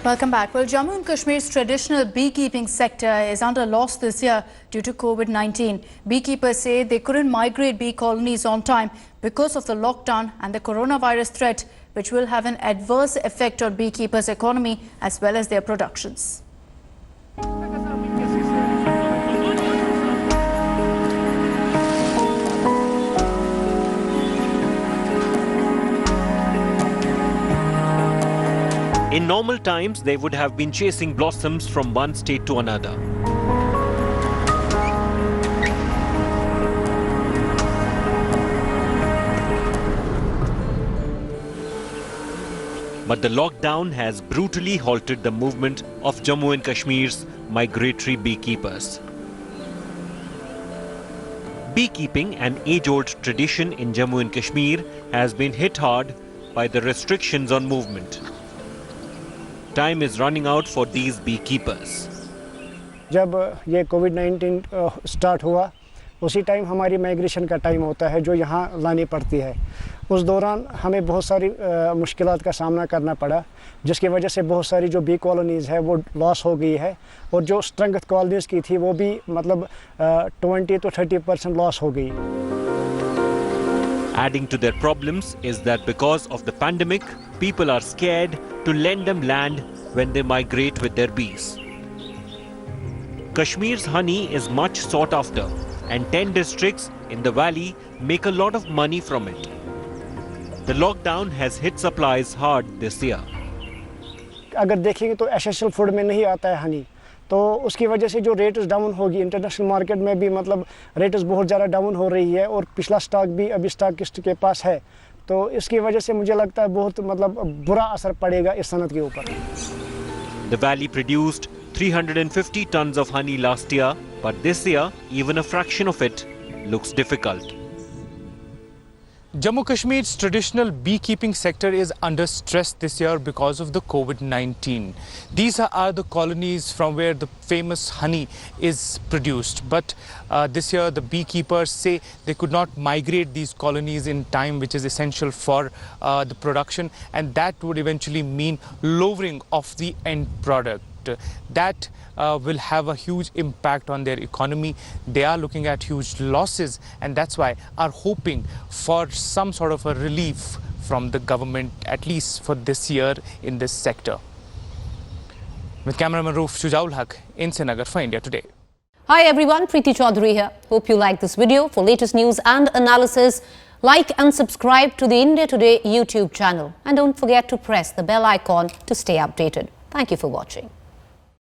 Welcome back. Well, Jammu and Kashmir's traditional beekeeping sector is under loss this year due to COVID-19. Beekeepers say they couldn't migrate bee colonies on time because of the lockdown and the coronavirus threat, which will have an adverse effect on beekeepers' economy as well as their productions. In normal times, they would have been chasing blossoms from one state to another. But the lockdown has brutally halted the movement of Jammu and Kashmir's migratory beekeepers. Beekeeping, an age-old tradition in Jammu and Kashmir, has been hit hard by the restrictions on movement. Time is running out for these beekeepers. जब ये कोविड-19 start हुआ उसी time हमारी migration का time होता है जो यहाँ लानी पड़ती है। उस दौरान हमें बहुत सारी मुश्किलात का सामना करना पड़ा, जिसकी वजह से बहुत सारी जो बी कॉलोनीज़ है वो लॉस हो गई है और जो स्ट्रेंथ कॉलोनीज़ की थी वो भी मतलब 20 to 30% लॉस हो गई। Adding to their problems is that because of the pandemic, people are scared to lend them land when they migrate with their bees. Kashmir's honey is much sought after, and 10 districts in the valley make a lot of money from it. The lockdown has hit supplies hard this year. अगर देखेंगे तो essential food में नहीं आता है हनी, तो उसकी वजह से जो रेट्स डाउन होगी इंटरनेशनल मार्केट में भी मतलब रेट्स बहुत ज़्यादा डाउन हो रही है और पिछला स्टॉक भी अभी स्टॉकिस्ट के पास है, तो इसकी वजह से मुझे लगता है बहुत मतलब बुरा असर पड़ेगा इस सनत के ऊपर। The valley produced 350 tons of honey last year, but this year even a fraction of it looks difficult. Jammu Kashmir's traditional beekeeping sector is under stress this year because of the COVID-19. These are the colonies from where the famous honey is produced. But this year the beekeepers say they could not migrate these colonies in time, which is essential for the production, and that would eventually mean lowering of the end product. That will have a huge impact on their economy. They are looking at huge losses, and that's why are hoping for some sort of a relief from the government, at least for this year in this sector. With cameraman Roof Shujaul Haq in Srinagar for India Today. Hi everyone, Preeti Chaudhary here. Hope you like this video. For latest news and analysis, like and subscribe to the India Today YouTube channel. And don't forget to press the bell icon to stay updated. Thank you for watching.